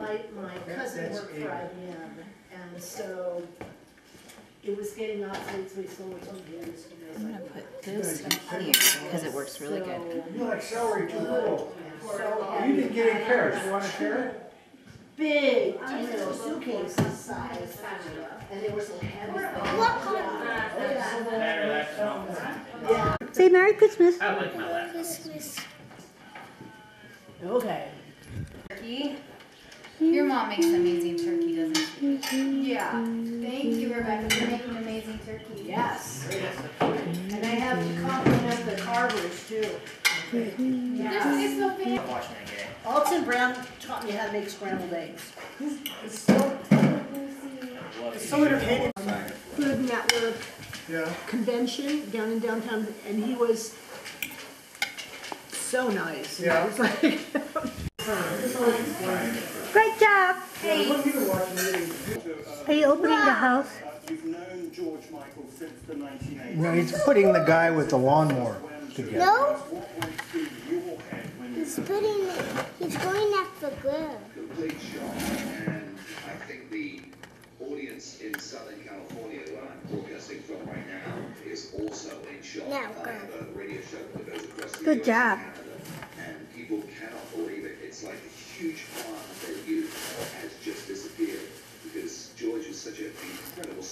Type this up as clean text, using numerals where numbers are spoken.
my cousin worked for IBM, and so it was getting obsolete, so we told the industry. I'm gonna put this here because it works really good. You like celery too, cool. So You didn't get any carrots, you wanna share it? big, suitcases size, and they were so heavy. Yeah. Say Merry Christmas. I like my lap. Christmas. Okay. Turkey. Your mom makes amazing turkey, doesn't she? Yeah. Thank you, Rebecca, for making amazing turkey. Yes. And I have to compliment the carvers too. Yeah. This is so fancy. I'm watching that game. Alton Brown taught me how to make scrambled eggs. It's so entertaining. Food Network Yeah. convention down in downtown, and he was so nice. Yeah. It was like, Great job. What you watching? Are you opening the house? You've known George Michael since the 1980s. No, he's putting the guy with the lawnmower together. What No, went through your head when you he's going after Girl. complete shock, and I think the audience in Southern California, where I'm broadcasting from right now, is also in shock. Now, I have a radio show that goes across the Good US job. and Canada, and people cannot believe it. It's like a huge part of their youth has just disappeared because George was such an incredible